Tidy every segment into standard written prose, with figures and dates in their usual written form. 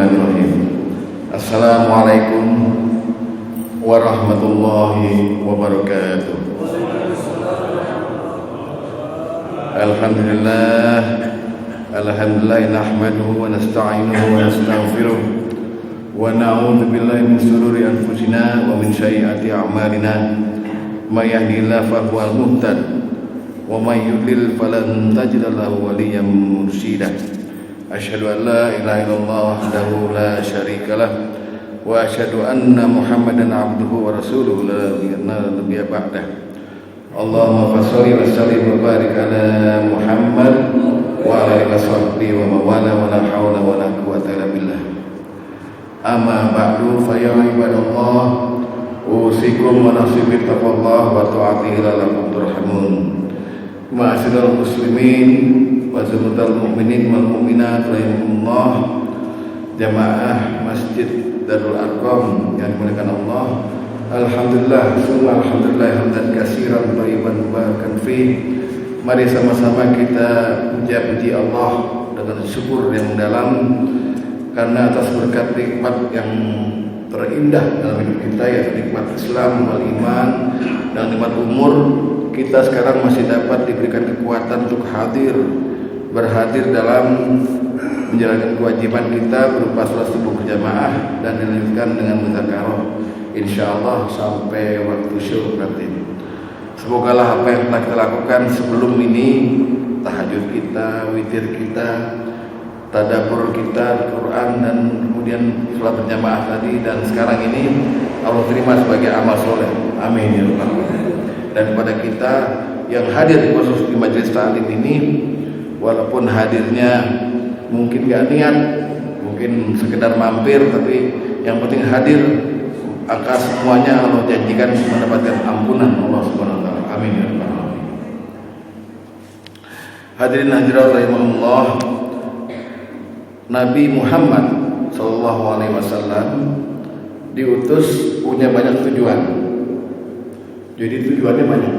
Bismillahirrahmanirrahim. Assalamualaikum warahmatullahi wabarakatuh. Alhamdulillah nahmaduhu wa nasta'inuhu wa nastaghfiruh wa na'udzu billahi min shururi anfusina wa min sayyiati a'malina. May yahdihillahu fahuwal muhtad wa may yudlil falan tajida lahu waliyyan mursyida. Asyhadu an la ilaha illallah wahdahu la syarika lah wa asyhadu anna Muhammadan abduhu wa rasuluhu la nabiyya ba'dah. Allahumma shalli wa sallim wa barik ala Muhammad wa ala alihi washabbihi wa mawala wa la haula wa la quwwata illa billah. Amma ba'du fa ya ibadallah usikum wa nafsi bi taqwallah wa ta'atihi la'allakum turhamun. Ma'asyiral muslimin wa zumratal mu'minin wal mu'minat rahimakumullah, jamaah Masjid Darul Arqam yang dimuliakan Allah. Alhamdulillah, summa alhamdulillah hamdan katsiran thayyiban mubarakan fi. Mari sama-sama kita puji Allah dengan syukur yang mendalam karena atas berkat nikmat yang terindah dalam hidup kita, yaitu nikmat Islam wal iman dan nikmat umur. Kita sekarang masih dapat diberikan kekuatan untuk berhadir dalam menjalankan kewajiban kita berupa sholat subuh berjamaah dan dilanjutkan dengan muzakarah insyaallah sampai waktu syuhur nanti. Semoga apa yang telah kita lakukan sebelum ini, tahajud kita, witir kita, tadabbur kita Al-Quran, dan kemudian sholat berjamaah tadi, dan sekarang ini Allah terima sebagai amal soleh. Amin ya rabbal alamin. Dan kepada kita yang hadir khusus di majelis ta'lim ini, walaupun hadirnya mungkin gak niat, mungkin sekedar mampir, tapi yang penting hadir, angka semuanya Allah janjikan mendapatkan ampunan Allah Subhanahu wa taala. Amin ya rabbal alamin. Hadirin hadirat rahimahullah, Nabi Muhammad sallallahu alaihi wasallam diutus punya banyak tujuan. Jadi tujuannya banyak.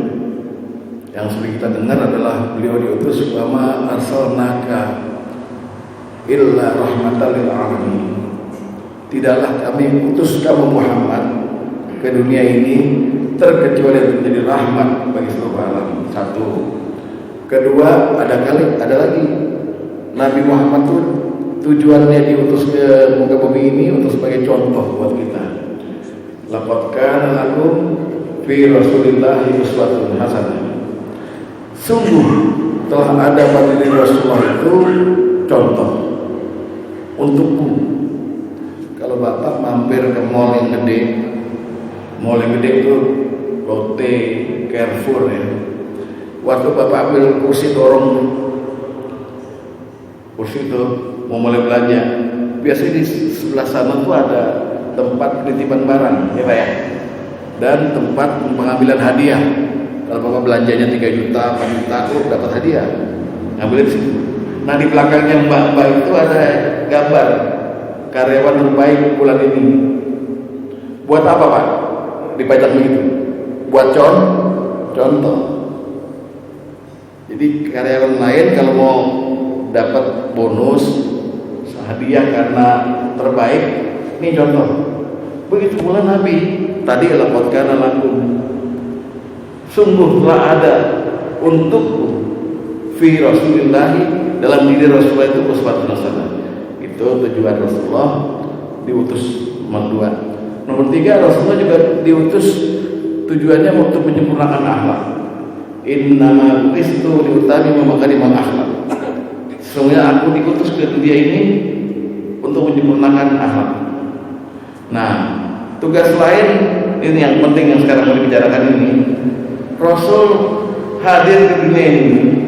Yang sering kita dengar adalah beliau diutus wa ma arsalnaka illa rahmatan lil alamin. Tidaklah kami utus kamu Muhammad ke dunia ini terkecuali menjadi rahmat bagi seluruh alam. Satu. Kedua, ada lagi Nabi Muhammad itu tujuannya diutus ke muka bumi ini untuk sebagai contoh buat kita. Laqad kana lakum fi Rasulillahi uswatun hasanah. Sungguh telah ada pada diri Rasulullah itu contoh untukmu. Kalau bapak mampir ke mall yang gede itu Lotte, Carrefour ya. Waktu bapak ambil kursi dorong kursi itu mau mulai belanja, biasanya di sebelah sana tuh ada tempat penitipan barang ya Pak ya, dan tempat pengambilan hadiah. Kalau bapak belanjanya 3 juta, 4 juta, dapat hadiah, ngambilin di situ. Nah di belakangnya mbak-mbak itu ada gambar karyawan terbaik bulan ini. Buat apa Pak? Dipajang begitu? Buat contoh. Jadi karyawan lain kalau mau dapat bonus hadiah karena terbaik, ini contoh. Begitu pula Nabi tadi, laqad kana lakum, sungguh telah ada untukku fi Rasulillahi, dalam diri Rasulullah itu uswatun hasanah. Itu tujuan Rasulullah diutus. Nomor 2. Nomor 3, Rasulullah juga diutus tujuannya untuk menyempurnakan akhlak. Innama bu'istu liutammima makarimal akhlak. Sesungguhnya aku diutus ke dunia ini untuk menyempurnakan akhlak. Nah, tugas lain ini yang penting yang sekarang mau dibicarakan ini. Rasul hadir ke dunia ini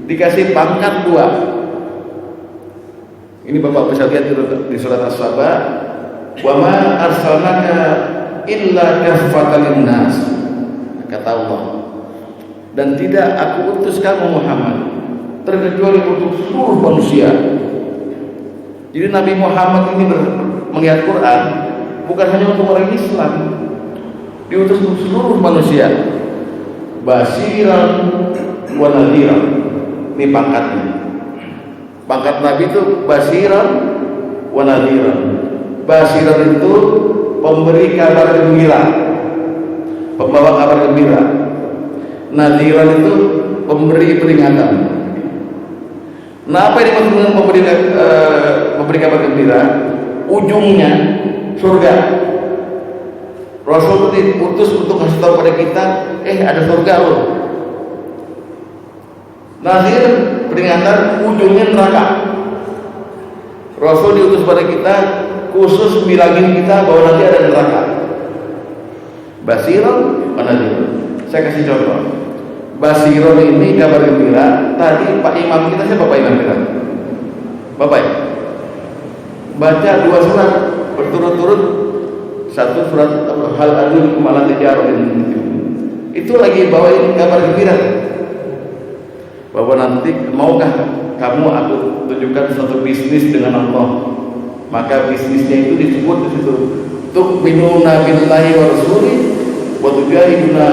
dikasih pangkat 2. Ini Bapak bisa lihat di surat As-Saba, wa ma arsalnaka illa kaffatan linnas, kata Allah, dan tidak aku utus kamu Muhammad terkecuali untuk seluruh manusia. Jadi Nabi Muhammad ini melihat Quran bukan hanya untuk orang Islam, diutus untuk seluruh manusia. Basiran wa nadhiran, ini pangkatnya. Pangkat Nabi itu basiran wa nadhiran. Basyiran itu pemberi kabar gembira, pembawa kabar gembira. Nadhiran itu pemberi peringatan. Nah, apa yang dimaksud dengan memberi kabar gembira? Ujungnya surga. Rasul itu diutus untuk kasih tahu pada kita, ada surga loh. Nadhir peringatan, ujungnya neraka. Rasul diutus pada kita khusus bilangin kita bahwa nanti ada neraka. Basyiran wa nadhir. Saya kasih contoh. Basyiran ini kabar gembira. Tadi Pak Imam kita, siapa Pak Imam kita? Bapak ya? Baca 2 surat berturut-turut. Satu surat Hal-Adun Kumalan Tijarohin, itu lagi bawain kabar gembira bahwa nanti maukah kamu aku tunjukkan suatu bisnis dengan Allah. Maka bisnisnya itu disebut di situ tu'minuna billahi wa rasulih wa tujahiduna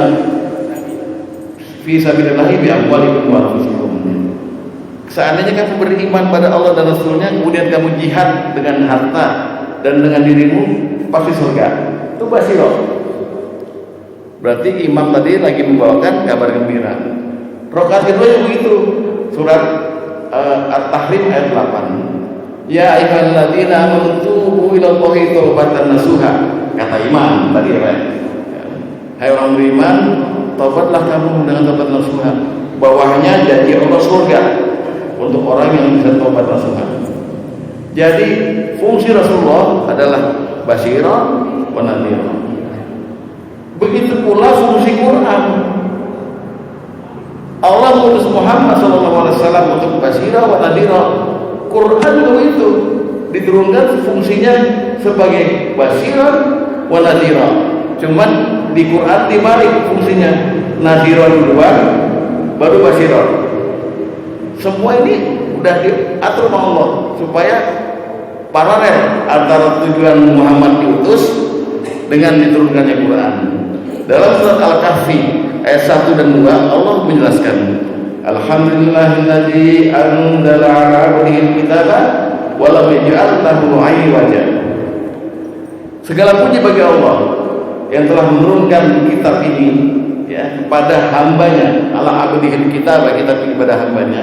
fi sabilillahi bi amwalikum wa anfusikum. Seandainya kamu beriman pada Allah dan Rasulnya, kemudian kamu jihad dengan harta dan dengan dirimu, pasti surga. Itu basyiran. Berarti imam tadi lagi membawakan kabar gembira. Rakaat kedua yang begitu, surat At-Tahrim ayat 8. Ya ayyuhalladzina amanu tubu ilallahi taubatan nasuha. Kata imam tadi ya, hai orang beriman, taubatlah kamu dengan taubat nasuha. Bawahnya janji Allah surga untuk orang yang bisa taubat nasuha. Jadi fungsi Rasulullah adalah basyiran wa nadhiran. Begitu pula fungsi Quran. Allah mengutus Muhammad SAW untuk basyiran wa nadhiran. Quran juga itu diturunkan fungsinya sebagai basyiran wa nadhiran. Cuman di Quran dibalik fungsinya, nadhiran duluan baru basyiran. Semua ini udah diatur sama Allah supaya paralel antara tujuan Muhammad diutus dengan diturunkannya Quran. Dalam surat Al-Kahfi ayat 1 dan 2 Allah menjelaskan, Alhamdulillahilladzi anzala 'ala 'abdihi al-kitaba wa lam yaj'al lahu 'iwaja. Segala puji bagi Allah yang telah menurunkan kitab ini ya kepada hambanya, ala 'abdihi al-kitaba, kitab ini pada hambanya,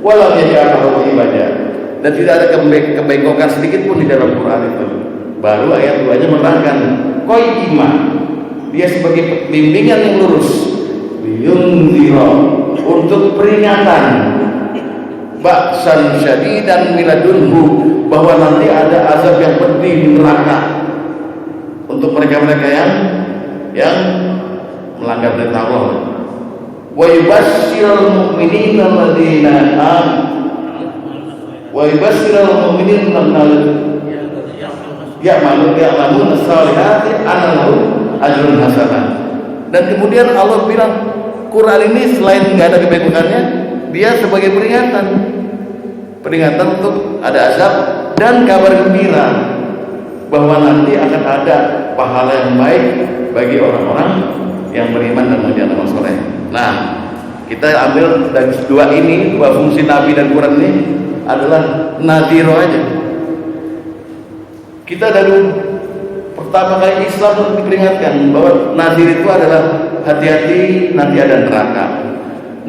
wa lam yaj'al lahu 'iwaja. Dan tidak ada kebengkokan sedikit pun di dalam Quran itu. Baru ayat 2-nya menerangkan qayyimah, dia sebagai bimbingan yang lurus, liyunzira, untuk peringatan, ba'san syadidan miladunhu, bahwa nanti ada azab yang pedih di neraka untuk mereka-mereka yang melanggar perintah Allah. Wa yubasyshirul mu'minina alladzina wa yubasyshirul mu'minina ya'maluna as-salihati anna lahum ajrun hasanah. Dan kemudian Allah bilang Quran ini selain nggak ada kebaikannya, dia sebagai peringatan untuk ada azab dan kabar gembira bahwa nanti akan ada pahala yang baik bagi orang-orang yang beriman dan menjadi amal soleh. Nah, kita ambil dari dua fungsi Nabi dan Quran ini adalah nadhiro aja. Kita dari pertama kali Islam itu diperingatkan bahwa nadhir itu adalah hati-hati nanti ada neraka.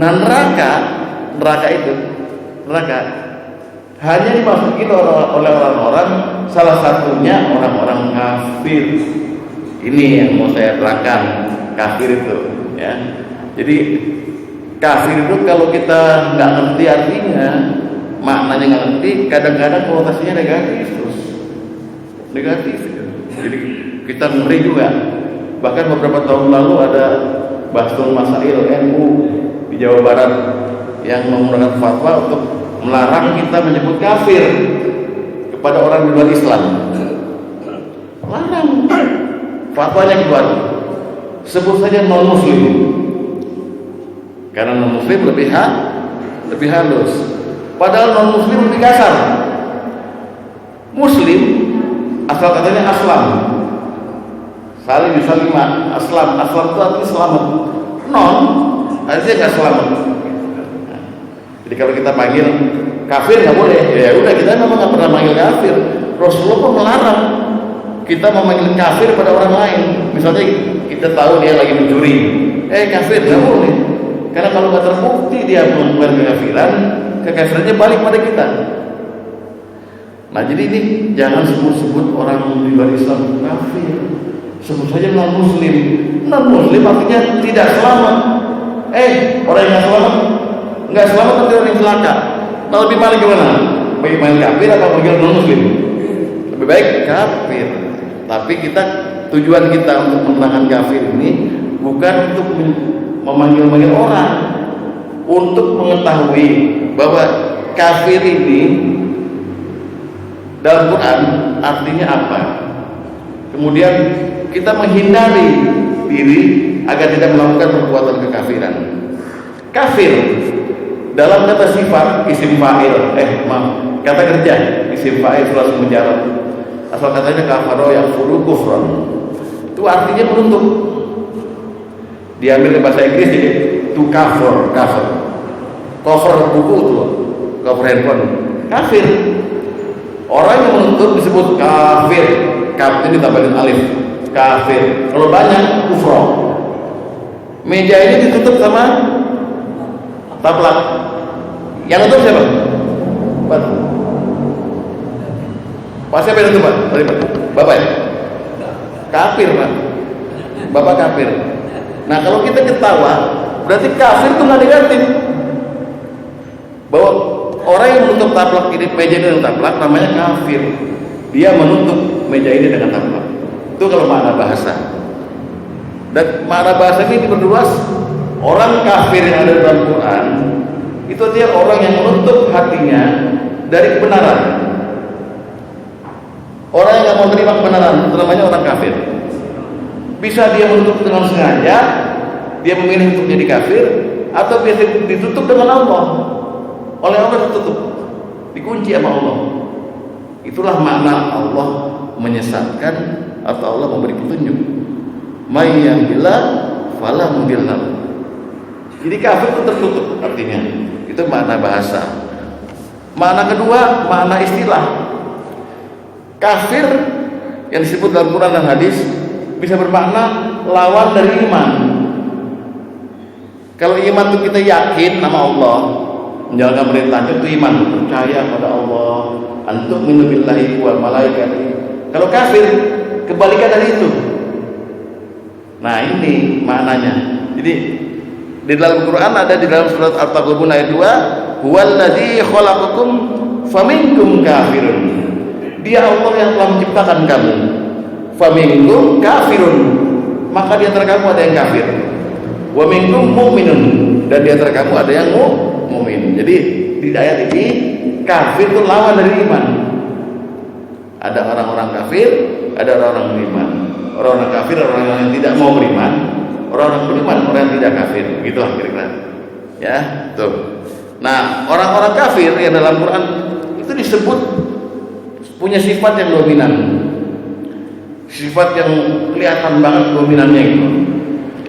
Nah, neraka itu hanya dimasuki oleh orang-orang, salah satunya orang-orang kafir. Ini yang mau saya terangkan, kafir itu ya. Jadi kafir itu kalau kita nggak ngerti artinya, maknanya nggak ngerti, kadang-kadang konotasinya negatif. Jadi kita ngeri juga. Bahkan beberapa tahun lalu ada Basul Masail NU di Jawa Barat yang mengeluarkan fatwa untuk melarang kita menyebut kafir kepada orang di luar Islam. Larang. Fatwanya keluar. Sebut saja non muslim. Karena non muslim lebih halus. Padahal non muslim lebih kasar. Muslim asal katanya aslam. Saling yusalima, aslam itu artinya selamat. Non artinya nggak selamat. Jadi kalau kita panggil kafir nggak boleh. Ya udah, kita memang nggak pernah panggil kafir. Rasulullah pun melarang kita memanggil kafir pada orang lain. Misalnya kita tahu dia lagi mencuri, kafir, nggak boleh. Karena kalau nggak terbukti dia melakukan kekafiran, kekafirannya balik pada kita. Nah jadi ini jangan sebut-sebut orang di luar Islam kafir, sebut saja non muslim. Non muslim artinya tidak selamat. Orang yang nggak selamat nanti orang yang celaka. Nah lebih baik gimana? Baik main kafir atau panggil non muslim? Lebih baik kafir. Tapi tujuan kita untuk menerangkan kafir ini bukan untuk memanggil-manggil orang, untuk mengetahui bahwa kafir ini dalam Quran artinya apa. Kemudian kita menghindari diri agar tidak melakukan perbuatan kekafiran. Kafir dalam kata sifat isim fa'il, kata kerja isim fa'il langsung menjawab. Asal katanya kafaro yang furu kufron. Itu artinya menutup. Diambil dari bahasa Inggris jadi to cover. Cover buku itu, cover handphone. Kafir. Orang yang menutup disebut kafir. Kaf itu ditambahin alif. Kafir. Kalau banyak kufro. Meja ini ditutup sama taplak. Yang tutup siapa? Pak siapa yang tutup, Pak? Bapak ya? Kafir, Pak. Bapak kafir. Nah kalau kita ketawa, berarti kafir itu nggak negatif. Bahwa orang yang menutup taplak ini, meja ini dengan taplak, namanya kafir. Dia menutup meja ini dengan taplak. Itu kalau makna bahasa. Dan makna bahasa ini diperluas. Orang kafir yang ada dalam Quran itu artinya orang yang menutup hatinya dari kebenaran. Orang yang nggak mau terima kebenaran itu namanya orang kafir. Bisa dia menutup dengan sengaja, dia memilih untuk jadi kafir, atau biasa ditutup dengan Allah. Oleh Allah ditutup, dikunci sama Allah. Itulah makna Allah menyesatkan atau Allah memberi petunjuk. May yahdillah fala mudilla lahu. Jadi kafir itu tertutup artinya. Itu makna bahasa. Makna kedua, makna istilah. Kafir yang disebut dalam Quran dan hadis bisa bermakna lawan dari iman. Kalau iman itu kita yakin nama Allah, menjalankan perintahnya itu iman, percaya pada Allah, antuk minu billahi wal malaikati. Kalau kafir kebalikan dari itu. Nah ini maknanya. Jadi di dalam Quran ada di dalam surat At-Taghabun ayat 2, huwallazi khalaqakum faminkum kafirun. Dia Allah yang telah menciptakan kamu. Faminkum kafirun, maka di antara kamu ada yang kafir. Wa minkum mu'minun, dan di antara kamu ada yang mukmin. Jadi di ayat ini kafir itu lawan dari iman. Ada orang-orang kafir, ada orang-orang beriman. Orang-orang kafir, orang yang tidak mau beriman. Orang-orang beriman, orang yang tidak kafir. Begitulah kira-kira. Ya, tuh. Nah, orang-orang kafir yang dalam Quran itu disebut punya sifat yang dominan. Sifat yang kelihatan banget dominannya itu.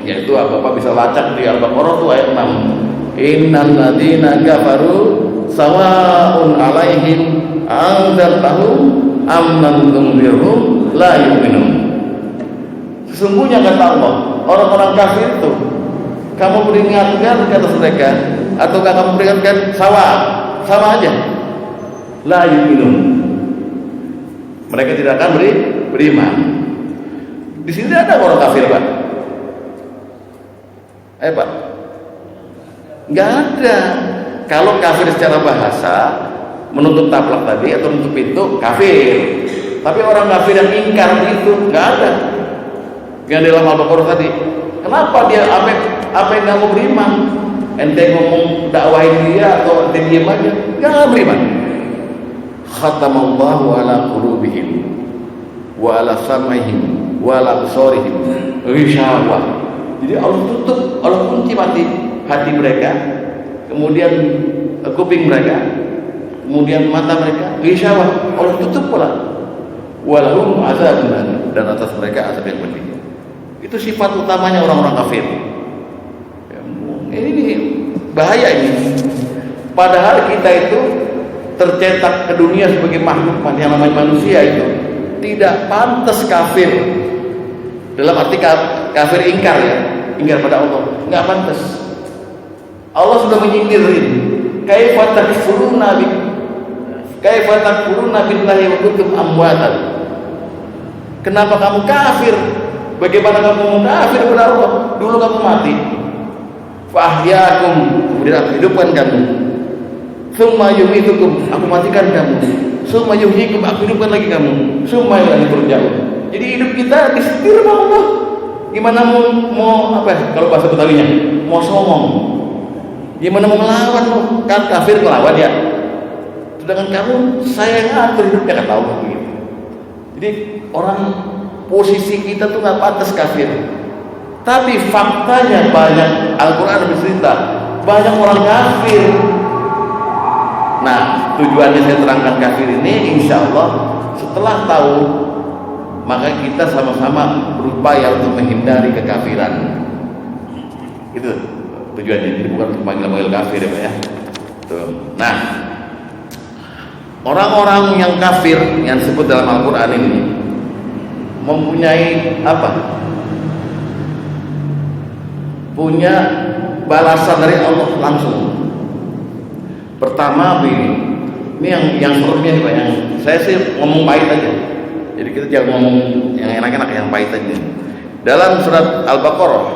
Yaitu Bapak bisa lacak di Al-Baqarah itu ayat 6. Innal ladzina kafaru sawa'un 'alaihim anzartahum am lam tunzirhum la yu'minun. Sesungguhnya kata Allah, orang-orang kafir itu kamu peringatkan ke atas mereka ataukah kamu peringatkan sama aja. La yu'minun. Mereka tidak akan beriman. Di sini ada orang kafir, Pak? Pak? Enggak ada. Kalau kafir secara bahasa menutup taplak tadi atau menutup pintu kafir. Tapi orang kafir yang ingkar itu enggak ada. Yang dalam Al-Baqarah tadi. Kenapa dia apa yang nggak mau beriman? Ente ngomong dakwahin dia atau ente diam aja? Enggak beriman. Khatamallahu ala qulubihim wa ala sam'ihim wa ala absarihim ghishawah. Jadi Allah tutup, Allah kunci mati hati mereka, kemudian kuping mereka, kemudian mata mereka ghishawah, Allah tutup pula. Walahum azabun, dan atas mereka azab yang pedih. Itu sifat utamanya orang-orang kafir. Ini bahaya ini. Padahal kita itu tercetak ke dunia sebagai makhluk yang namanya manusia itu tidak pantas kafir. Dalam arti kafir ingkar ya, ingkar pada Allah, nggak pantas. Allah sudah menyindirin, kaifa takfuruna billahi wa kuntum amwatan. Kenapa kamu kafir? Bagaimana kamu kafir kepada Allah? Dulu kamu mati. Fa ahyaakum, kemudian aku hidupkan kamu. Tsumma yumitukum, aku matikan kamu. Tsumma yuhyikum, aku hidupkan lagi kamu. Tsumma ilaihi turja'un. Jadi hidup kita disetir sama Allah. Gimana mau apa ya? Kalau bahasa Betawinya, mau somong. Gimana mau melawan lo? Kan kafir melawan ya. Sedangkan kamu saya ngatur hidupnya kata Allah begitu. Jadi orang posisi kita tuh nggak pantas kafir. Tapi faktanya banyak Al-Quran bercerita banyak orang kafir. Nah, tujuannya saya terangkan kafir ini, insya Allah setelah tahu maka kita sama-sama berupaya untuk menghindari kekafiran. Itu tujuannya. Jadi bukan untuk manggil-manggil kafir ya Pak ya. Tuh. Nah, orang-orang yang kafir yang disebut dalam Al-Quran ini mempunyai apa? Punya balasan dari Allah langsung. Pertama ini yang seremnya nih Pak, yang saya sih ngomong pahit aja. Jadi kita jangan ngomong yang enak-enak, yang pahit aja. Dalam surat Al-Baqarah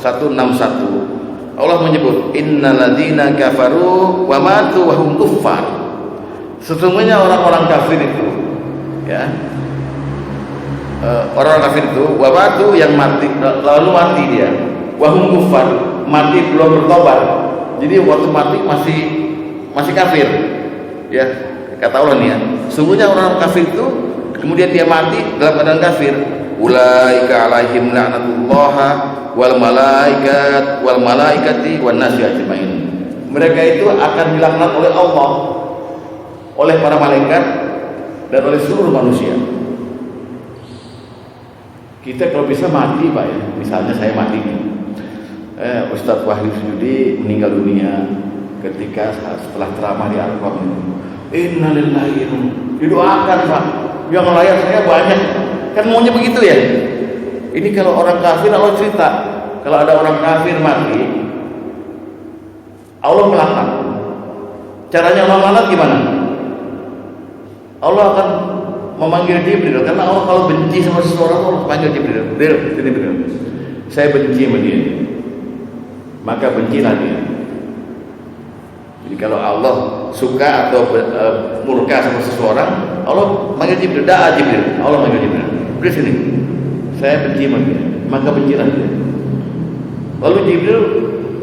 161 Allah menyebut innalladzina kafaru wa matu wa hum kuffar. Sesungguhnya orang-orang kafir itu ya, orang kafir itu wa matu yang mati lalu mati dia, wa hum kuffar, mati belum bertobat. Jadi waktu mati masih kafir ya, kata Allah nih ya, sungguhnya orang kafir itu kemudian dia mati dalam keadaan kafir, ulaika alaihim la'natullah wal malaikati wan nasi ajmain. Mereka itu akan dilaknat oleh Allah, oleh para malaikat dan oleh seluruh manusia. Kita kalau bisa mati Pak ya, misalnya saya mati nih, Ustadz Wahyu Sujudi meninggal dunia ketika setelah ceramah di Al-Qur'an itu, innalillahi, didoakan Pak, yang layak saya banyak, kan maunya begitu ya. Ini kalau orang kafir Allah cerita, kalau ada orang kafir mati Allah melaknat. Caranya Allah melaknat gimana? Allah akan memanggil Jibril, karena Allah kalau benci sama seseorang Allah panggil Jibril, saya benci sama dia, maka bencilah dia. Jadi kalau Allah suka atau murka sama seseorang, Allah manggil Jibril, Jibril, Allah manggil Jibril, beri sini, saya benci sama dia, maka bencilah dia. Lalu Jibril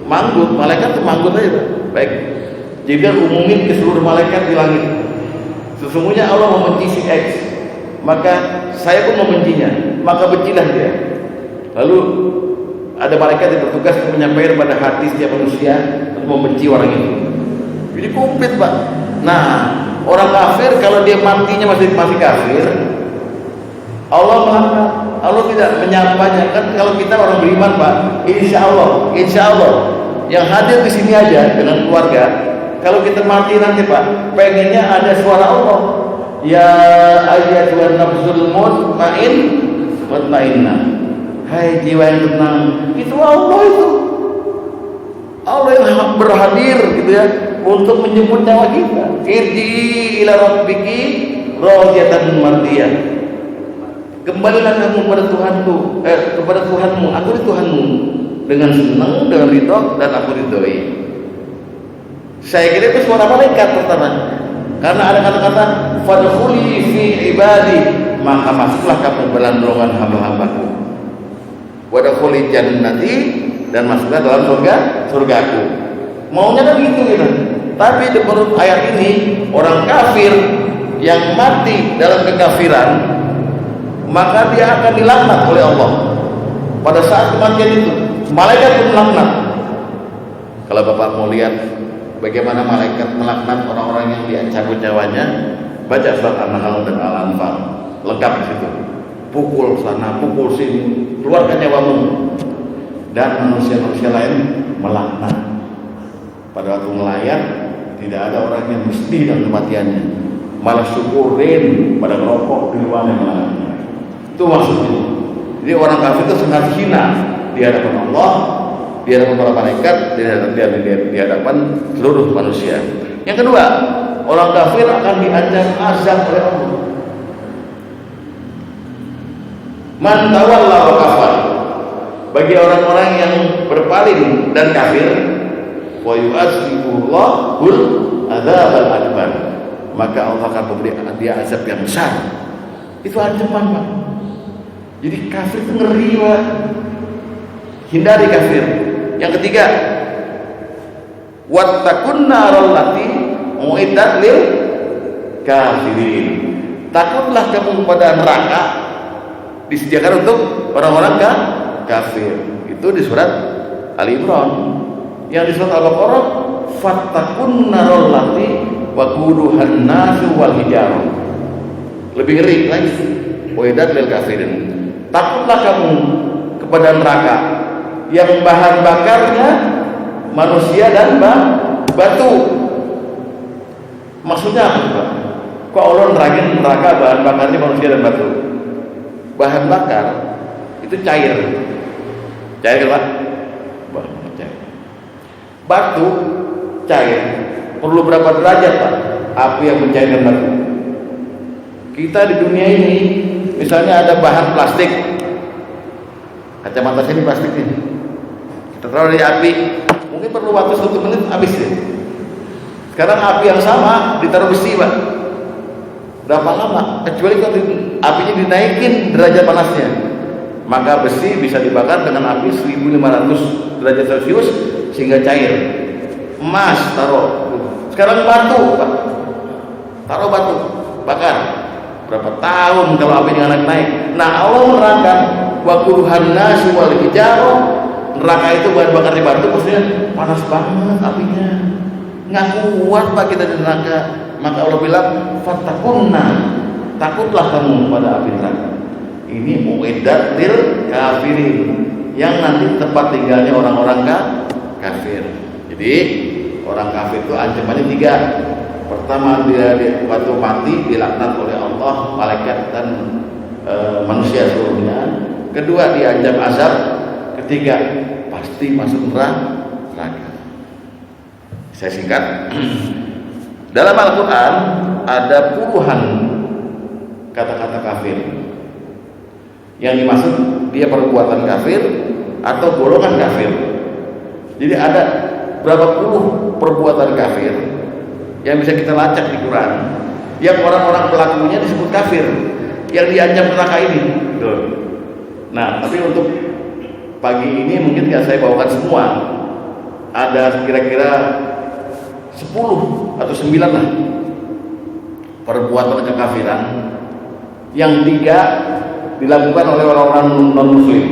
manggut, malaikat tuh manggut aja, baik. Jibril umumin ke seluruh malaikat di langit, sesungguhnya Allah membenci si X, maka saya pun membencinya, maka bencilah dia. Lalu ada malaikat yang bertugas untuk menyampaikan pada hati setiap manusia untuk membenci orang itu. Jadi komplit Pak. Nah, orang kafir kalau dia matinya masih kafir, Allah melaknat. Allah tidak menyapanya. Kan kalau kita orang beriman Pak, insya Allah yang hadir di sini aja dengan keluarga, kalau kita mati nanti Pak, pengennya ada suara Allah, ya ayyatuhan nafsul mutmainnah, hai jiwa yang tenang, itu Allah itu. Allah yang berhadir gitu ya untuk menjemput nyawa kita. Irji ila rabbiki radiyatan mardiyah. Kembalilah kamu kepada Tuhanku, kepada Tuhanmu, aku di Tuhanmu dengan senang, dengan ridho, dan aku ridhoi. Saya kira itu suara malaikat pertama, karena ada kata-kata fadkhuli fi ibadi, maka masuklah kamu dalam golongan hamba-hambaku. Wadkhuli jannati, dan masuklah dalam surgaku. Maunya kan gitu gitu. Tapi menurut ayat ini, orang kafir yang mati dalam kekafiran, maka dia akan dilaknat oleh Allah. Pada saat kematian itu, malaikat pun melaknat. Kalau Bapak mau lihat bagaimana malaikat melaknat orang-orang yang dicabut nyawanya, baca surat An-Nahl dan Al-Anfal, lengkap di situ. Pukul sana, pukul sini, keluarkan nyawamu. Dan manusia-manusia lain melaknat. Pada waktu melayat, tidak ada orang yang mesti dalam kematiannya, malah syukurin pada kelompok di luar yang mengalami. Itu maksudnya. Jadi orang kafir itu sangat hina di hadapan Allah, di hadapan para malaikat, di hadapan seluruh manusia. Yang kedua, orang kafir akan diancam azab oleh Allah. Man tawalla wa kafar, bagi orang-orang yang berpaling dan kafir, wa yu'adzibullahul adzabal akbar, maka Allah akan memberi dia azab yang besar. Itu ancaman, Pak. Jadi kafir itu ngeri, Pak. Hindari kafir. Yang ketiga, wattaqun naral lati uiddat lil kafirin. Takutlah kamu kepada neraka disediakan untuk orang-orang kafir. Itu di surat Ali Imran. Yang di surat Al-Baqarah, fattaqun naral lati waquduhan nasu wal hijarah. Lebih ngeri lagi, uiddat lil kafirin. Takutlah kamu kepada neraka yang bahan bakarnya manusia dan batu. Maksudnya apa, Pak? Kok Allah nerangin neraka bahan bakarnya manusia dan batu? Bahan bakar itu cair. Cair kan, Pak? Cair. Batu cair. Perlu berapa derajat, Pak? Api yang mencairkan batu. Kita di dunia ini, misalnya ada bahan plastik, kacamata sini plastik ini, kita taruh di api, mungkin perlu waktu 1 menit habis ya. Sekarang api yang sama ditaruh besi, Pak, berapa lama? Kecuali kalau apinya dinaikin derajat panasnya, maka besi bisa dibakar dengan api 1500 derajat Celcius sehingga cair. Emas taruh, sekarang batu, Pak, taruh batu, bakar. Berapa tahun kalau apinya naik. Nah, Allah menerangkan waquduhan nasu wal hijarah. Neraka itu bahan bakarnya batu, maksudnya panas banget apinya. Nggak kuat, Pak, kita di neraka. Maka Allah bilang, fattaqunna, takutlah kamu pada api neraka. Ini uiddat lil kafirin, yang nanti tempat tinggalnya orang-orang kafir. Jadi orang kafir itu ancamannya 3. Pertama, dia waktu mati dilaknat oleh Allah, malaikat dan manusia seluruhnya. Kedua, diancam azab. Ketiga, pasti masuk neraka. Saya singkat. Dalam Al-Quran ada puluhan kata-kata kafir. Yang dimaksud dia perbuatan kafir atau golongan kafir. Jadi ada berapa puluh perbuatan kafir yang bisa kita lacak di Quran, yang orang-orang pelakunya disebut kafir, yang diancam neraka ini. Tuh. Nah, tapi untuk pagi ini mungkin nggak saya bawakan semua. Ada kira-kira 10 atau 9 lah perbuatan kekafiran, yang 3 dilakukan oleh orang-orang non-muslim,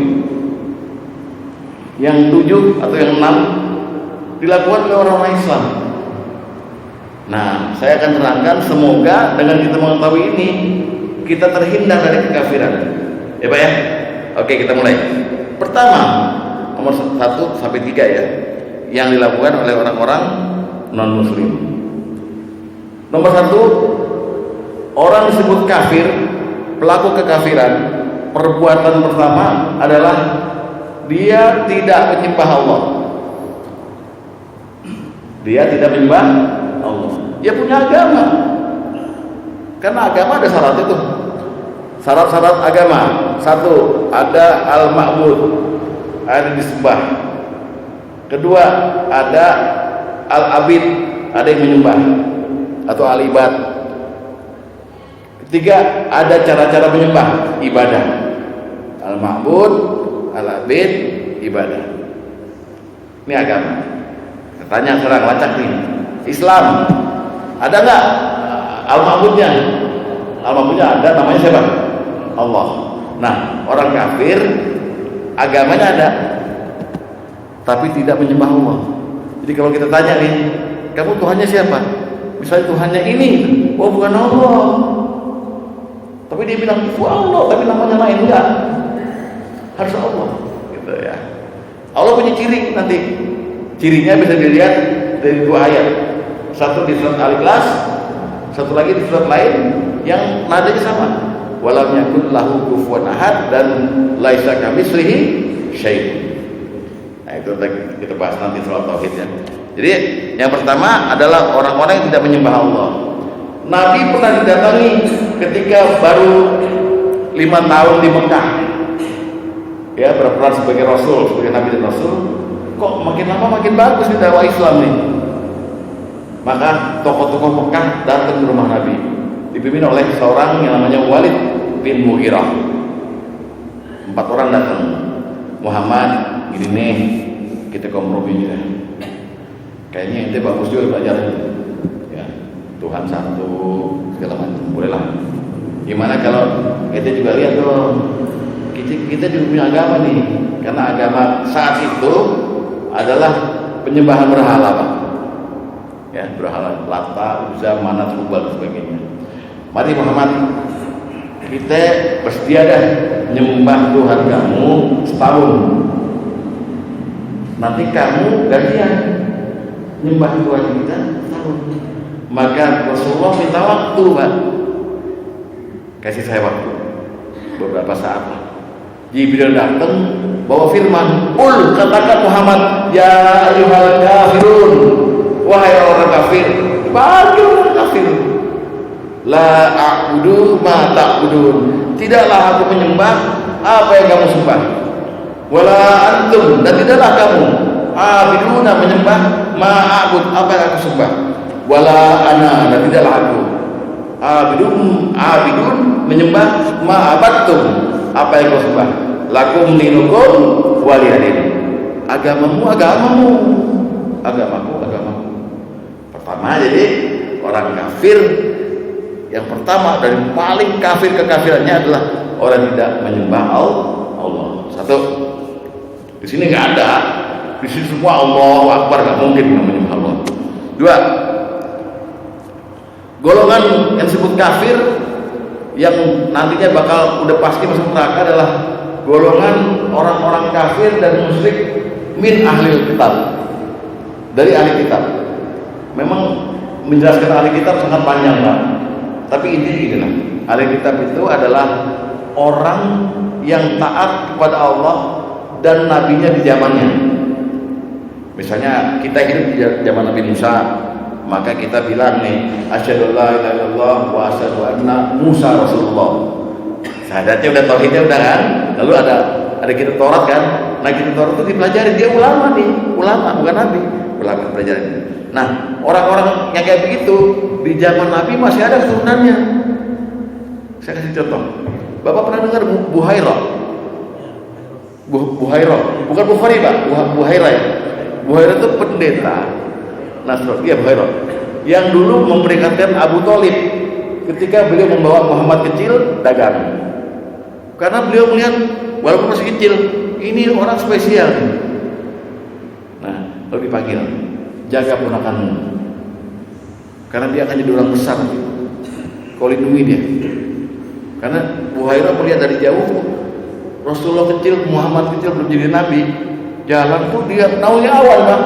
yang 7 atau yang 6 dilakukan oleh orang-orang Islam. Nah, saya akan terangkan, semoga dengan kita mengetahui ini kita terhindar dari kekafiran. Ya, Pak ya? Oke, kita mulai. Pertama, nomor 1 sampai 3 ya, yang dilakukan oleh orang-orang non-muslim. Nomor 1, orang disebut kafir, pelaku kekafiran. Perbuatan pertama adalah dia tidak menyembah Allah. Dia tidak menyembah Allah. Dia punya agama. Karena agama ada syarat itu. Syarat-syarat agama. 1, ada al-ma'bud, ada disembah. Kedua, ada al-abid, ada yang menyembah atau al-ibad. Ketiga, ada cara-cara menyembah, ibadah. Al-ma'bud, al-abid, ibadah. Ini agama. Tanya sekarang, lacak nih. Islam ada nggak al-ma'budnya? Al-ma'budnya ada, namanya siapa? Allah. Nah, orang kafir agamanya ada, tapi tidak menyembah Allah. Jadi kalau kita tanya nih, kamu Tuhannya siapa? Misalnya Tuhannya ini, oh bukan Allah. Tapi dia bilang itu Allah, tapi namanya lain, enggak. Harus Allah, gitu ya. Allah punya ciri nanti. Cirinya bisa dilihat dari 2 ayat. Satu di surat Al-Ikhlas, satu lagi di surat lain yang nadanya sama. Walam yakul lahu kufuwan ahad dan laisa kamitslihi syai'. Nah, itu kita bahas nanti soal tauhid ya. Jadi yang pertama adalah orang-orang yang tidak menyembah Allah. Nabi pernah didatangi ketika baru 5 tahun di Mekah. Ya, berperan sebagai Rasul, sebagai Nabi dan Rasul. Kok makin lama makin bagus nih dakwah Islam nih. Maka tokoh-tokoh Mekah datang ke rumah Nabi, dipimpin oleh seorang yang namanya Walid bin Mughirah. 4 orang datang. Muhammad, gini nih, kita kompromi ya. Kayaknya ente bagus juga belajar ya, Tuhan satu segala macam, bolehlah. Gimana kalau ente juga lihat tuh, kita juga punya agama nih, karena agama saat itu adalah penyembahan berhala, Pak. Ya, berhala Lata, Uzza, Manat, Hubal dan sebagainya. Mari Muhammad, kita bersedia dah nyembah Tuhan kamu setahun. Nanti kamu gantian nyembah Tuhan kita setahun. Maka Rasulullah minta waktu, Pak. Kasih saya waktu beberapa saat. Jibril datang bawa firman, "Qul," katakan Muhammad, "Ya ayyuhal kafirun," wahai orang kafir, bagi orang kafir, "La a'budu ma ta'budun," tidaklah aku menyembah apa yang kamu sembah. Wala antum, dan tidaklah kamu abiduna menyembah ma'abud, apa yang aku sembah. Wala ana, dan tidaklah aku abidun menyembah ma'abattum, apa yang kau sembah. Lakum dinukum waliyadin, agamamu agamamu, agamaku agamaku. Pertama, jadi orang kafir yang pertama dari paling kafir kekafirannya adalah orang tidak menyembah Allah. Satu, di sini nggak ada, di sini semua Allahu Akbar, nggak mungkin menyembah Allah. Dua, golongan yang disebut kafir yang nantinya bakal udah pasti masuk neraka adalah golongan orang-orang kafir dan musyrik min ahlil kitab, dari ahli kitab. Memang menjelaskan ahli kitab sangat panjang, Pak. Tapi intinya gini lah, ahli kitab itu adalah orang yang taat kepada Allah dan nabinya di zamannya. Misalnya kita hidup di zaman Nabi Musa, maka kita bilang nih, asyhadu alla ilaha illallah wa asyhadu anna Musa rasulullah. Syahadatnya udah, tauhidnya udah kan. Lalu ada kitab Taurat kan. Nah, kitab Taurat itu dipelajari, dia ulama nih, ulama bukan nabi, ulama pelajaran. Nah, orang-orang yang kayak begitu di zaman Nabi masih ada keturunannya. Saya kasih contoh. Bapak pernah dengar Buhairah? Buhairah, bukan Bukhari, Pak. Buhairah ya. Buhairah itu pendeta Nasrani, ya Buhairah, yang dulu memperingatkan Abu Thalib ketika beliau membawa Muhammad kecil dagang. Karena beliau melihat walaupun masih kecil, ini orang spesial. Nah, lalu dipanggil, jaga ponakanmu, karena dia akan jadi orang besar. Kau lindungi dia. Karena Buhairah melihat dari jauh, Rasulullah kecil, Muhammad kecil belum jadi nabi, jalan tuh dia naunya awal, Bang.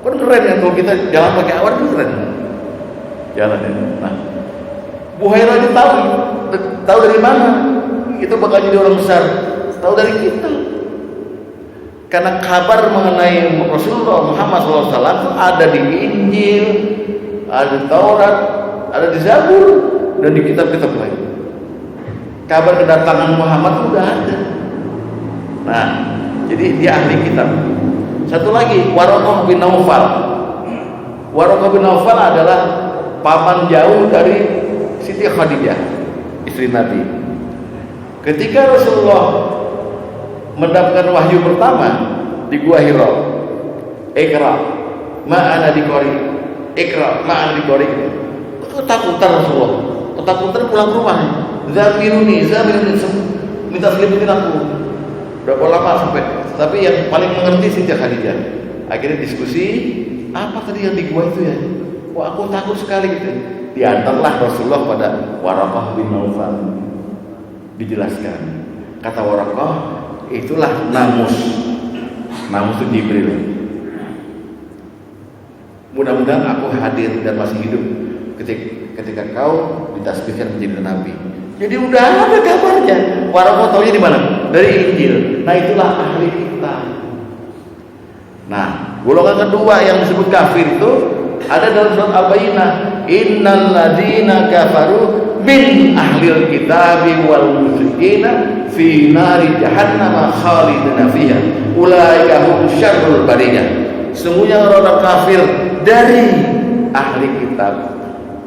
Kan keren ya kalau kita jalan pakai awan, itu keren jalannya. Nah, Buhairah itu tahu dari mana itu bakal jadi orang besar, tahu dari kita. Karena kabar mengenai Rasulullah Muhammad SAW ada di Injil, ada di Taurat, ada di Zabur, dan di kitab-kitab lain. Kabar kedatangan Muhammad sudah ada. Nah, jadi dia ahli kitab. Satu lagi, Waraqah bin Naufal. Waraqah bin Naufal adalah paman jauh dari Siti Khadijah, istri Nabi. Ketika Rasulullah mendapatkan wahyu pertama di Gua Hira, Iqra ma'ana diqori, Iqra ma'ana diqori, ketakutan Rasulullah, ketakutan pulang ke rumah. Zamiluni, minta selimutin aku. Berapa lama sampai? Tapi yang paling mengerti Siti Khadijah. Akhirnya diskusi, apa tadi yang di gua itu ya? Wah, aku takut sekali gitu. Diantarlah Rasulullah pada Waraqah bin Naufal. Dijelaskan. Kata Waraqah, itulah namus. Namus itu Jibril. Mudah-mudahan aku hadir dan masih hidup ketika kau ditasbihkan menjadi nabi. Jadi udah ada kabarnya. Orang mau taunya di mana? Dari Injil. Nah itulah ahli kitab. Nah golongan kedua yang disebut kafir itu ada dalam surat Al-Bayyinah. Innal ladzina kafaru min ahlil kitabi wal musyrikina fi nari jahannam khalidina fiha ulaika hum syarrul bariyah. Sesungguhnya orang kafir dari ahli kitab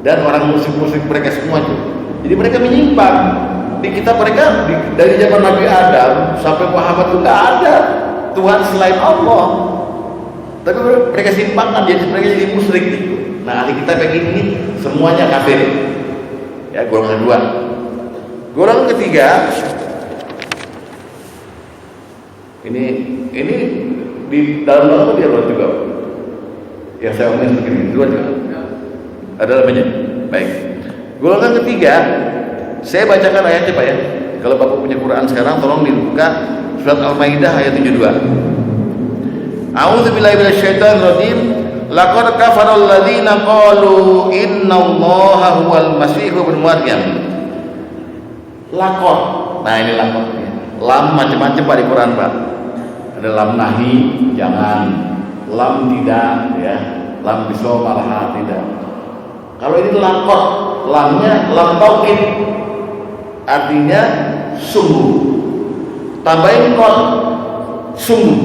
dan orang musyrik mereka semua itu. Jadi mereka menyimpang. Di kitab mereka dari zaman Nabi Adam sampai Muhammad itu tidak ada Tuhan selain Allah. Tapi mereka simpangkan, jadi mereka jadi musyrik itu. Nah ahli kitab yang ini semuanya kafir. Ya golongan kedua. Golongan ketiga ini di dalam dia luar juga. Yang saya omongin begini, luar juga. Ada namanya. Baik. Golongan ketiga, saya bacakan ayatnya Pak ya. Kalau Bapak punya Quran sekarang tolong dibuka surat Al-Maidah ayat 72. A'udzubillahi minasyaitonir rajim. Laqad kafaral ladzina qalu innallaha huwal masih ibnu Maryam. Laqad. Nah ini laqad. Lam macam-macam Pak di Quran Pak. Ada lam nahi, jangan. Lam tidak ya. Lam bisa malah tidak. Kalau ini laqad, lamnya lam taukid. Artinya sungguh. Tambahin qad, sungguh.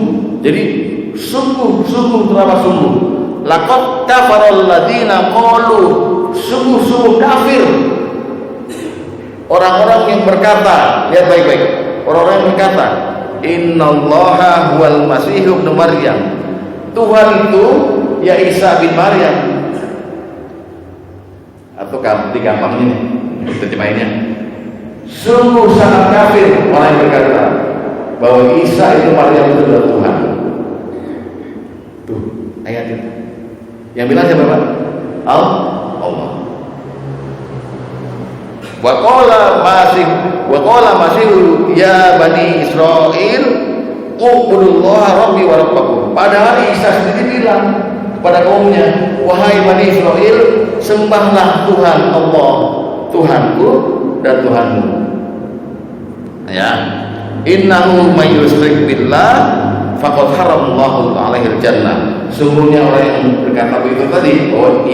Jadi sungguh terapa sungguh. Laqad kafaral ladzina qalu, sungguh kafir. Orang-orang yang berkata, lihat baik-baik. Orang-orang yang berkata, innallaha huwal masih ibnu Maryam. Tuhan itu ya Isa bin Maryam. Atau digampangnya terjemahinnya. Sungguh sangat kafir orang yang berkata bahwa Isa itu Maryam itu adalah Tuhan. Tuh ayat itu. Yang bilang siapa Pak? Allah. Wa qala masih ya bani Israil ubudullaha rabbi wa rabbakum. Padahal Isa sendiri bilang kepada kaumnya, wahai bani Israil, sembahlah Tuhan Allah, Tuhanku dan Tuhanmu. Ya, innahu may yusyrik billah faqad haramallahu alaihi jannah. Sungguhnya orang yang berkata begitu tadi bahwa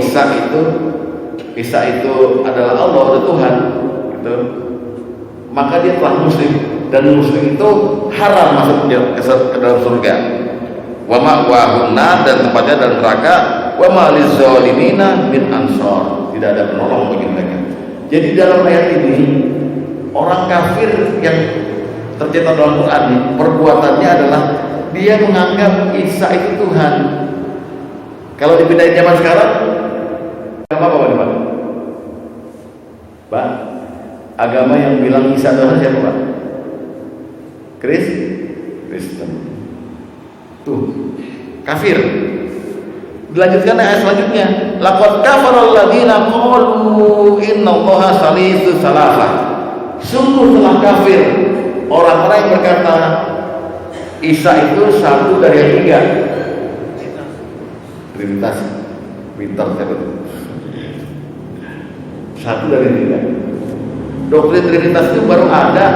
Isa itu adalah Allah, adalah Tuhan, gitu. Maka dia telah musyrik dan musyrik itu haram masuk ke dalam surga. Wa ma'wahun nar, dan tempatnya dalam neraka. Wa ma lizzalimina min ansor, tidak ada penolong bagi mereka. Jadi dalam ayat ini orang kafir yang tercetak dalam Quran ini perbuatannya adalah dia menganggap Isa itu Tuhan. Kalau dipindahin zaman sekarang apa Pak? Pak, agama yang bilang Isa Tuhan siapa Pak? Kristen. Tuh, kafir. Dilanjutkan ayat selanjutnya. Laqad kafaral ladzina qalu innallaha salisu salasah. Sungguh telah kafir orang-orang yang berkata Isa itu satu dari yang tiga. Trinitas. Pintar siapa itu? Satu dari tiga. Doktrin Trinitas itu baru ada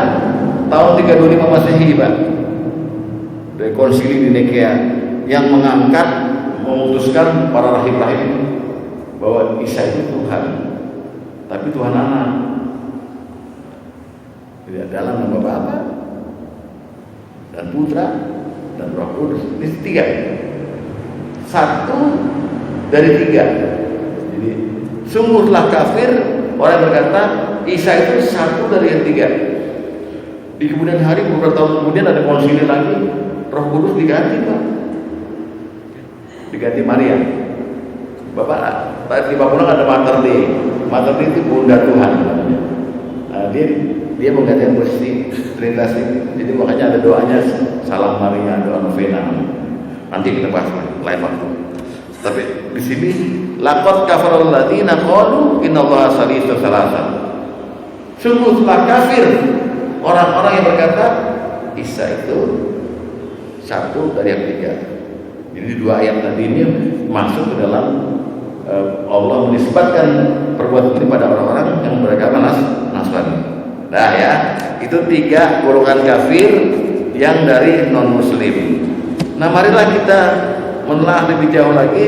tahun 325 Masehi Pak. Dari konsili di Nikea yang memutuskan para rahib-rahib bahwa Isa itu Tuhan, tapi Tuhan anak, tidak dalam nama Bapa dan Putra dan Roh Kudus. Ini tiga, satu dari tiga. Jadi sungguhlah kafir orang yang berkata Isa itu satu dari yang tiga. Di kemudian hari beberapa tahun kemudian ada konsili lagi, Roh Kudus diganti Pak, diganti Maria. Bapak tadi Bapak pulang ada Mater Dei itu Bunda Tuhan. Nah, dia menggantikan posisi Trinitas ini. Jadi makanya ada doanya Salam Maria, doa novena. Nanti kita bahas lain waktu. Tapi di sini laqad kafaral ladzina qalu innallaha salisu salasah. Sungguh telah kafir orang-orang yang berkata Isa itu satu dari yang tiga. Jadi dua ayat tadi ini masuk ke dalam Allah menisbatkan perbuatan ini pada orang-orang yang beragama Nasrani. Nah ya, itu 3 golongan kafir yang dari non-muslim. Nah marilah kita menelaah lebih jauh lagi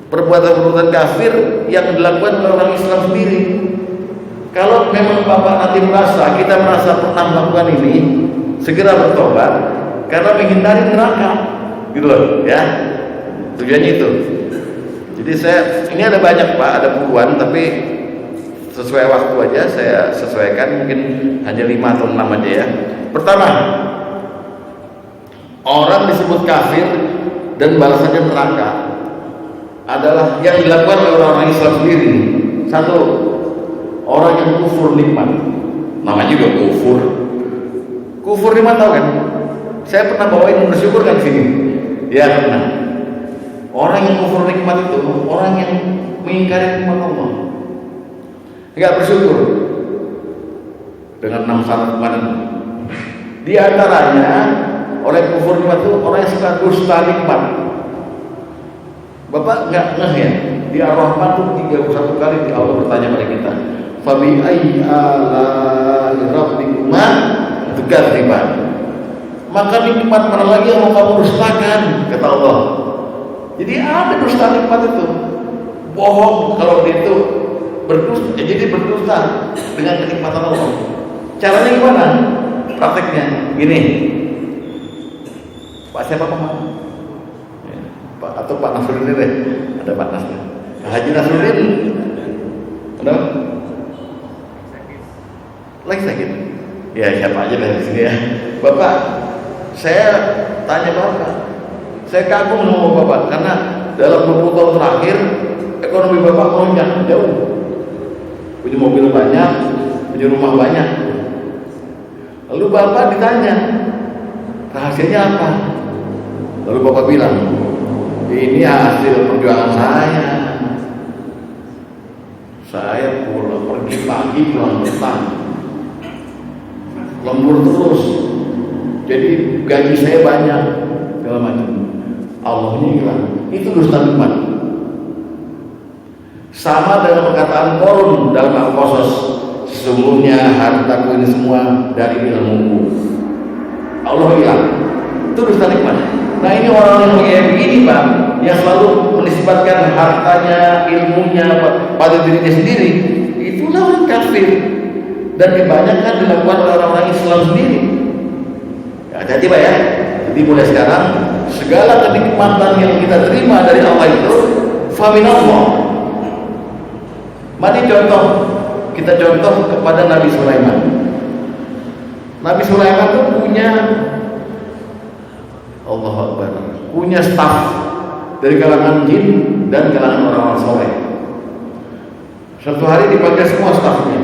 perbuatan-perbuatan kafir yang dilakukan oleh orang Islam sendiri. Kalau memang Bapak nanti kita merasa pernah melakukan ini, segera bertobat karena menghindari neraka, gitu loh, ya. Tujuannya itu. Jadi ini ada banyak Pak, ada puluhan, tapi sesuai waktu aja saya sesuaikan, mungkin hanya 5 atau 6 aja ya. Pertama, orang disebut kafir dan balasannya neraka adalah yang dilakukan oleh orang Islam sendiri. 1, orang yang kufur nikmat, namanya juga kufur nikmat, tahu kan? Saya pernah bawain bersyukur kan sini, ya pernah. Orang yang kufur nikmat itu orang yang mengingkari nikmat Allah, nggak bersyukur dengan 6 syarat kemarin. Di antaranya oleh kufur nikmat itu orang yang suka dusta nikmat. Bapak nggak ngeh ya? Di Ar-Rahman itu 31 kali di Allah bertanya pada kita, fabi ayyi ala'i rabbikuma tukadziban. Maka nikmat mana lagi yang mau kamu dustakan, kata Allah. Jadi ada dusta nikmat itu, bohong kalau dia itu berdusta, jadi berdusta dengan kenikmatan Allah. Caranya gimana? Prakteknya gini, Pak siapa kemana? Pak atau Pak Nasruddin deh, ada Pak Nasruddin, Haji Nasruddin, ada lagi sakit? Ya siapa aja dari sini ya, Bapak. Saya tanya Bapak, saya kagum sama Bapak karena dalam 20 tahun terakhir ekonomi Bapak melonjak jauh, punya mobil banyak, punya rumah banyak. Lalu Bapak ditanya, rahasianya apa? Lalu Bapak bilang, ini hasil perjuangan saya. Saya pulang pergi pagi pulang petang, lembur terus. Jadi gaji saya banyak, segala macam. Allahnya hilang. Itu dusta nikmat. Sama dengan perkataan Qarun dalam Al-Qasas, sesungguhnya hartaku ini semua dari ilmuku. Allah hilang. Itu dusta nikmat. Nah ini orang yang kayak begini Pak, yang selalu menisbatkan hartanya, ilmunya pada dirinya sendiri, itulah orang kafir. Dan kebanyakan dilakukan oleh orang-orang Islam sendiri. Hati-hati Pak ya. Jadi mulai sekarang segala kenikmatan yang kita terima dari Allah itu faminallah. Mari kita contoh kepada Nabi Sulaiman. Nabi Sulaiman itu punya Allah Akbar, punya staf dari kalangan jin dan kalangan orang-orang soleh. Suatu hari dipanggil semua stafnya.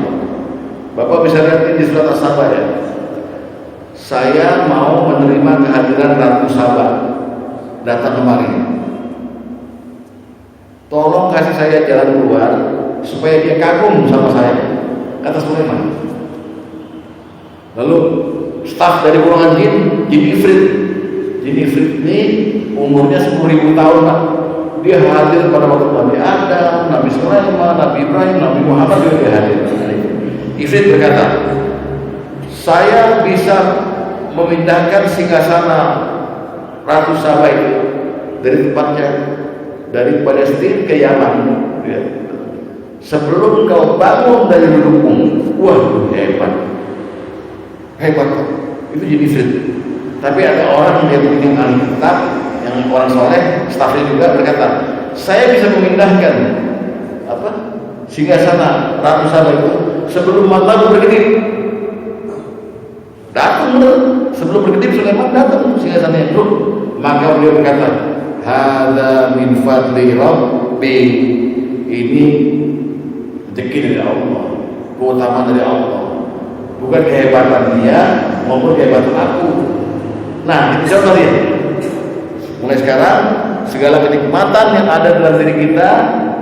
Bapak bisa lihat di surat As-Saba ya. Saya mau menerima kehadiran Ratu Saba datang kemari. Tolong kasih saya jalan keluar supaya dia kagum sama saya, kata Sulaiman. Lalu staf dari golongan jin Ifrit. Jin Ifrit ini umurnya 10.000 tahun Pak. Dia hadir pada waktu Nabi Adam, Nabi Sulaiman, Nabi Ibrahim, Nabi Muhammad juga dia hadir. Ifrit berkata, saya bisa memindahkan singgasana Ratu Saba itu dari tempatnya, dari Palestina ke Yaman ya. Sebelum kau bangun dari dudukmu. Wah hebat itu jadi Ifrit. Tapi ada orang yang punya ahli kitab, yang orang soleh, stafnya juga berkata, saya bisa memindahkan singgasana Ratu Saba itu sebelum matamu berkedip. Datang sebelum berkedip Sulaiman datang singgasananya itu. Maka beliau berkata, hadza min fadli rabbi, ini rezeki dari Allah, keutamaan dari Allah, bukan kehebatan dia maupun kehebatan aku. Nah itu contoh ya. Mulai sekarang segala kenikmatan yang ada dalam diri kita,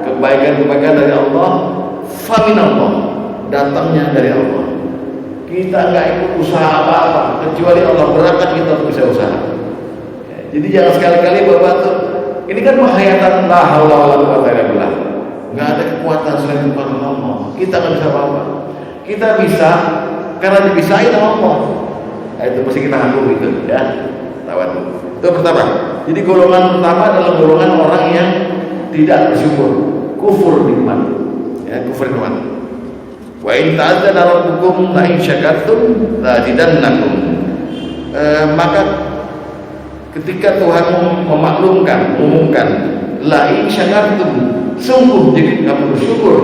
kebaikan-kebaikan dari Allah, faminallah, datangnya dari Allah. Kita nggak ikut usaha apa-apa kecuali Allah berangkat kita untuk bisa usaha. Jadi jangan sekali-kali Bapak tuh, ini kan menghayatkan la haula wala quwata illa billah. Enggak ada kekuatan selain kepada Allah. Kita nggak bisa apa-apa. Kita bisa karena dipisahin sama Allah. Nah, itu mesti kita ngaku gitu ya. Tawadu. Itu pertama. Jadi golongan pertama adalah golongan orang yang tidak bersyukur, kufur nikmat. Ya, kufur nikmat. Wa in ta'adzana rabbukum la in syakartum la azidannakum. Maka ketika Tuhan memaklumkan, mengumumkan la in syakartum, sungguh jika kamu bersyukur,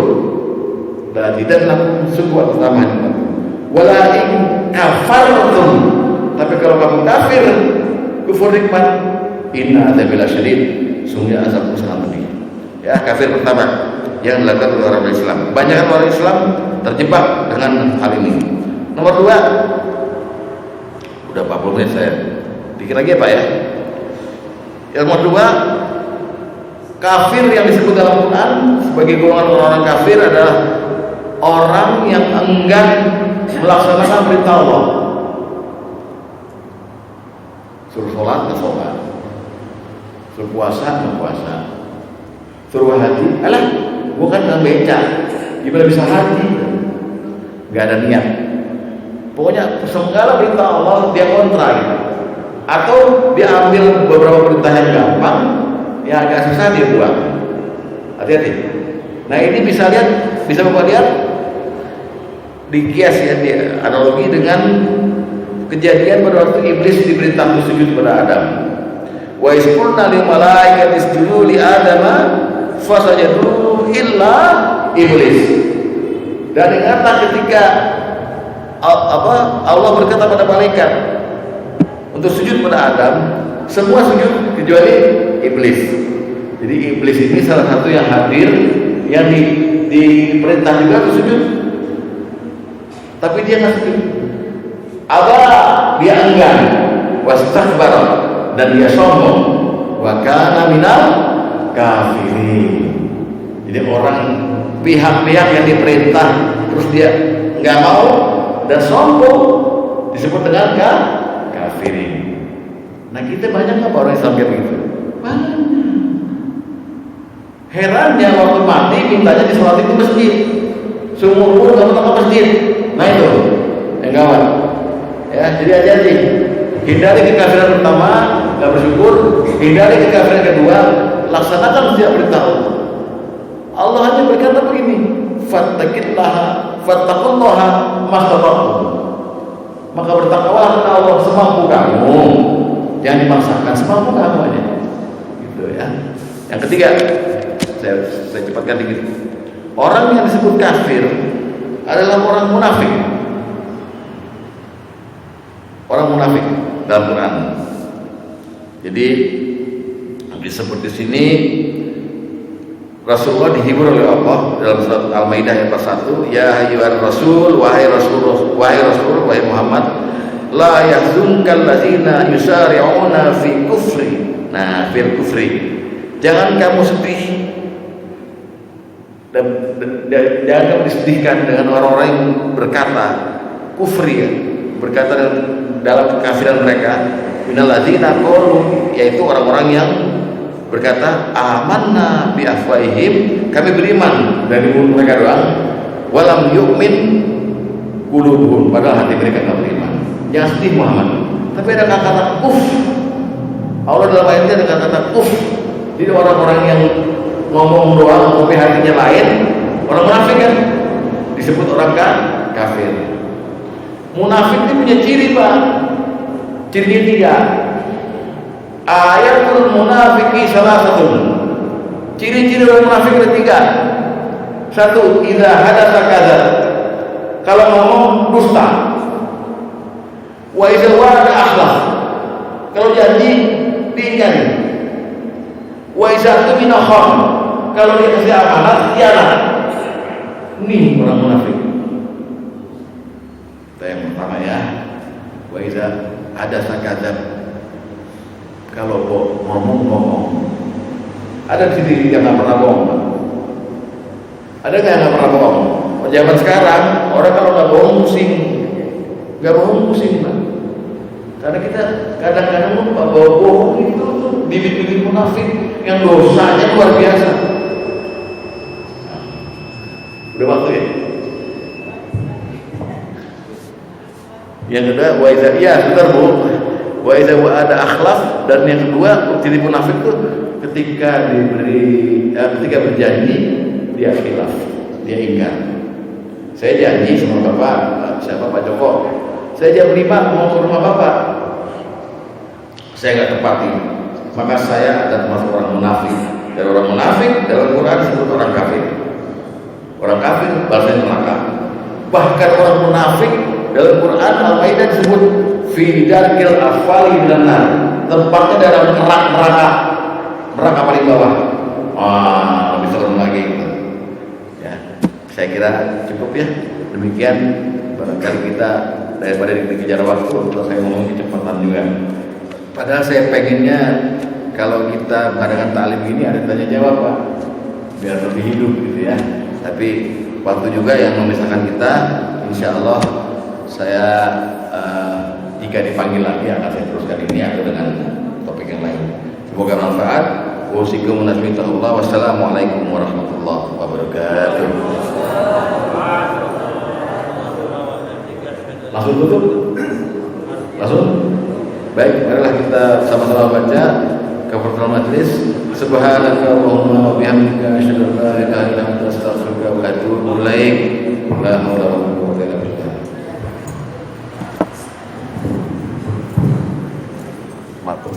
la azidannakum, sungguh aku tambahkan. Wala in kafartum, tapi kalau kamu kafir, kufur nikmat, inna adzabil syadid, sungguh azabku sangat pedih. Ya, kafir pertama yang dilakukan oleh orang Islam. Banyak orang Islam terjebak dengan hal ini. Nomor 2, udah 40 menit saya. Dikit lagi ya Pak ya. Yang nomor 2, kafir yang disebut dalam Quran sebagai golongan orang kafir adalah orang yang enggan melaksanakan perintah Allah. Suruh sholat, nggak sholat. Suruh puasa, nggak puasa. Suruh haji, alah, gua kan nggak beca, gimana bisa haji? Nggak ada niat. Pokoknya segala perintah Allah dia kontra gitu. Atau dia ambil beberapa perintah yang gampang, yang agak susah dia buang. Hati-hati. Nah ini bisa Bapak lihat di kias ya, di analogi dengan kejadian pada waktu iblis diperintah untuk sujud kepada Adam. Wa isqulna lil malaikati isjudu li adama fasajadu illa iblis. Dan ingatlah ketika Allah berkata pada malaikat untuk sujud pada Adam, semua sujud kecuali iblis. Jadi iblis ini salah satu yang hadir, yang diperintah juga untuk sujud, tapi dia nggak sujud. Dia enggan, wastakbara, dan dia sombong, wa kana minal kafirin. Jadi orang pihak-pihak yang diperintah terus dia nggak mau dan sombong disebut dengan kafirin. Nah kita banyak nggak orang Islam kayak begitu? Banyak. Herannya waktu mati mintanya disolatin di masjid, seumur umur nggak pernah ke masjid. Nah itu yang gawat. Ya, jadi hati-hati. Hindari kekafiran pertama, nggak bersyukur. Hindari kekafiran kedua, laksanakan setiap perintah Allah. Allah hanya berkata begini, fattaqullaha mastata'tum. Maka bertakwalah kepada Allah semampu kamu. Jangan dimaksakan, semampu kamu aja. Gitu ya. Yang ketiga, saya cepatkan dikit. Orang yang disebut kafir adalah orang munafik. Orang munafik dalam Quran. Jadi disebut di sini Rasulullah dihibur oleh Allah dalam surat Al-Maidah ayat 1, ya ayyuhar rasul, wahai rasul, wahai Muhammad, la yahzunkal ladzina yusari'una fi kufri. Nah, fil kufri. Jangan kamu sedih dan jangan kamu disedihkan dengan orang-orang yang berkata kufri, ya, berkata dalam kekafiran mereka, minal ladzina qalu, yaitu orang-orang yang berkata amanna bi afwahihim, kami beriman dari mulut mereka doang, walam yu'min qulubuhum, padahal hati mereka enggak beriman. Jangan sedih Muhammad. Tapi ada kata-kata Allah dalam ayatnya ada kata-kata Jadi orang-orang yang ngomong doang tapi hatinya lain, orang munafik kan disebut orang kafir. Munafik itu punya ciri Pak. Cirinya 3. Ayatul munafiki salah satu. Ciri-ciri orang munafik ada 3. 1, idza hadatsa kadzab. Kalau ngomong dusta. Wa idza wa'ada akhlaf. Kalau janji diingkari. Wa idza tumina khon. Kalau dia kasih amanat khianat. Ini orang munafik. Itu yang pertama ya. Wa idza hadatsa kadzab. Kalau ngomong. Ada di sini yang nggak pernah bohong. Ada nggak yang nggak pernah bohong? Zaman sekarang orang kalau nggak bohong pusing, nggak bohong pusing Pak. Karena kita kadang-kadang lupa bahwa bohong itu bibit-bibit munafik yang dosanya luar biasa. Udah waktu ya? Yang kedua, sebentar Bu. Wa iza ada akhlaf, dan yang kedua ciri munafik itu ketika berjanji dia khilaf, dia ingkar. Saya janji sama Bapak, siapa Pak Joko, saya jam 5 mau ke rumah Bapak, saya nggak tepati, maka saya adalah termasuk orang munafik. Dan orang munafik dalam Quran disebut orang kafir. Orang kafir bahasanya neraka. Bahkan orang munafik dalam Quran Al-Maidah disebut fi darkil asfali minan nar, tempatnya dalam neraka paling bawah. Lebih serem lagi gitu. Ya, saya kira cukup ya. Demikian, barangkali kita daripada dikejar waktu, kalau saya ngomong kecepatan juga. Padahal saya pengennya kalau kita barengan taklim ini ada tanya jawab Pak, biar lebih hidup gitu ya. Tapi waktu juga yang memisahkan kita. Insya Allah saya jika dipanggil lagi akan saya teruskan ini atau dengan topik yang lain. Semoga manfaat. Wasikum nasmitullah. Wassalamualaikum warahmatullahi wabarakatuh. Langsung tutup? Langsung? Baik, marilah kita sama-sama baca kafaratul majlis. Subhanakallahumma wa bihamdika asyhadu an la ilaha illa anta astaghfiruka wa atubu ilaik. La haula wa la quwwata illa billah. Matur.